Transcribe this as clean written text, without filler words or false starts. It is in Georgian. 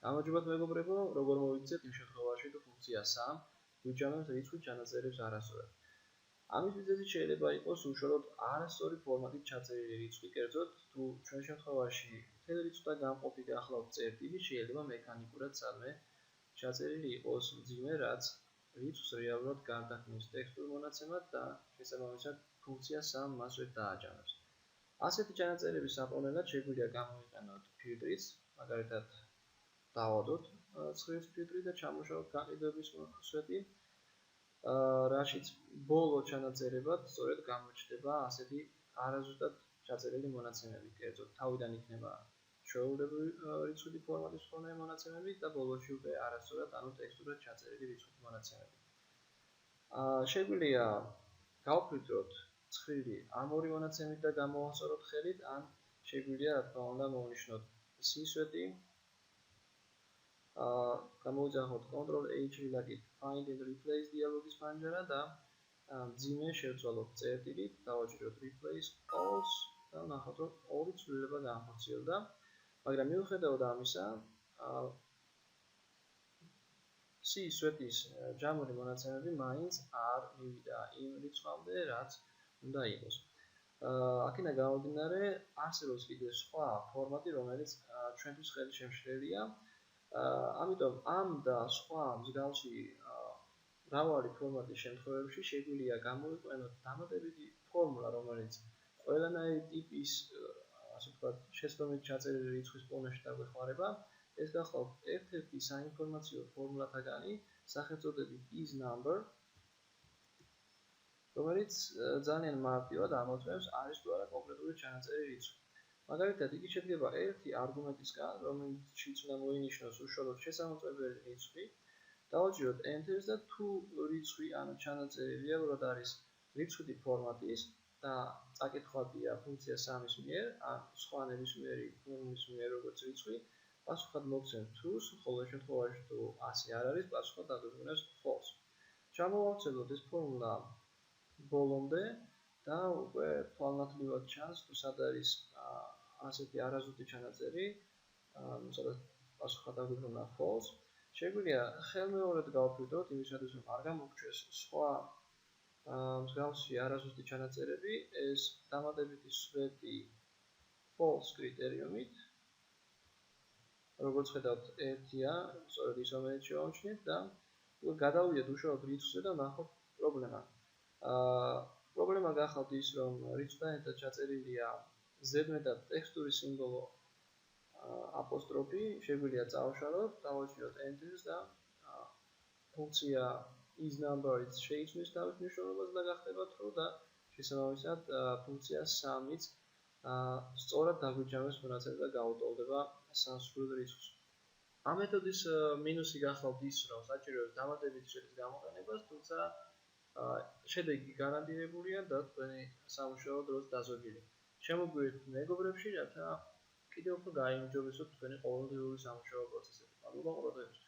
გამარჯობათ მეგობრებო, როგორ მოვიქცეთ იმ შემთხვევაში, თუ ფუნქცია 3 გვიჯამებს რიცხვით ჩანაწერებს არასწორად. ამის მიზეზი შეიძლება იყოს უშუალოდ არასწორი ფორმატით ჩაწერილი რიცხვი, კერძოდ თუ ჩვენ შემთხვევაში მთელ რიცხვთა გამყოფი გახლავთ წერტილი, შეიძლება მექანიკურად სადმე ჩაწერილი იყოს მძიმე, რაც რიცხვს რეალურად გარდაქმნის ტექსტურ მონაცემად და შესაბამისად ფუნქცია 3 მას ვერ დააჯამებს. ასეთი ჩანაწერების საყრდნად შეგვიძლია გამოვიყენოთ ფილტრიც, მაგალითად დავადოთ ცხრილის ფილტრი და ჩამოშალოთ გაყიდვების სვეტი, რაშიც ბოლო ჩანაწერებად სწორედ გამოჩნდება ასეთი არაზუსტად ჩაწერილი მონაცემები, კერძოდ თავიდან იქნება ჩვეულებრივი რიცხვი ფორმატის მქონე მონაცემები და ბოლოში უკვე არასწორად, ანუ ტექსტურად ჩაწერილი რიცხვი მონაცემები. შეგვიძლია გავფილტროთ ცხრილი ამ ორი მონაცემით და გამოვასწოროთ ხელით, ან შეგვიძლია რა თქმა უნდა მოვნიშნოთ სისვეტი, გამოვიძახოთ Ctrl-H რილაკით Find and Replace დიალოგის პანჯარა და მძიმე შევცვალოთ წერტილით, დავაჭიროთ Replace False და ვნახოთ, რომ ორი ცვლილება განხორციელდა, მაგრამ მიუხედავად ამისა, სისვეტის ჯამური მონაცემები მაინც არ მივიდა იმ რიცხვამდე, რაც უნდა იყოს. აქედან გამომდინარე, არსებობს კიდევ სხვა ფორმატი, რომელიც ჩვენთვის ხელი შემშლელია. ამიტომ ამ და სხვა მსგავსი მრავალი ფორმატის შემთხვევებში შეგვიძლია გამოვიყენოთ დამატებითი ფორმულა, რომელიც ყველანაირი ტიპის, ასე ვთქვათ, შეცდომით ჩაწერილი რიცხვის პონეში დაგვეხმარება. ეს გახლავთ ერთ-ერთი საინფორმაციო ფორმულათაგანი, სახელწოდებით isNumber, რომელიც ძალიან მარტივად ამოწმებს, არის თუ არა კონკრეტული ჩანაწერილი რიცხვი. მაგალითად, იგი შედგება ერთი არგუმენტისგან, რომელშიც უნდა მოინიშნოს უშუალოდ შესამოწმებელი რიცხვი. დავაჭიროთ Enter-ს და თუ რიცხვი ანუ ჩანაწერი რეალურად არის რიცხვი ფორმატის და წაკითხვადია ფუნქცია 3-ის მიერ, ან სხვა ნებისმიერი ფორმულის მიერ როგორც რიცხვი, პასუხად მოგცემთ True-ს, ხოლო შემთხვევაში თუ ასე არ არის, პასუხად დაგვიბრუნებს False. ჩამოვავრცელოთ ეს ფორმულა ბოლომდე და უკვე თვალნათლივად ჩანს, თუ სად არის ასეთი არაზუსტი ჩანაწერი, სადაც პასუხად დაგვიბრუნა False. შეგვიძლია ხელმეორედ გავფილტროთ, იმისათვის რომ არ გამოგჩეს სხვა მსგავსი არაზუსტი ჩანაწერები, ეს დამატებითი სვეტი False კრიტერიუმით, როგორც ხედავთ, ერთია, სწორედ ის რომელიც შევამჩნიეთ და გადავიდეთ უშუალოდ რიცხვზე და ვნახოთ პრობლემა. პრობლემა გახავთ ის, რომ რიცხვთან ერთად ჩაწერილია ზედმეტად ტექსტური სიმბოლო აპოსტროფი, შეგვიძლია წავშალოთ, დავაჭიროთ Enter-ს და ფუნქცია isNumber-იც შეიცვლის თავის მნიშვნელობას და გახდება True და შესაბამისად ფუნქცია 3-იც სწორად დაგვიჯამებს მონაცემს და გაუტოლდება სასურველ რიცხვს. ამ მეთოდის მინუსი გახლავთ ის, რომ საჭიროებს დამატებითი სვეტის გამოყენებას, თუმცა შედეგი გარანტირებულია და თქვენი სამუშაო დროს დაზოგილი. შემოგვიერთდით მეგობრებში, რათა კიდევ უფრო გაიმჯობესოთ თქვენი ყოველდღიური სამუშაო პროცესები. მადლობა ყურადღებისთვის.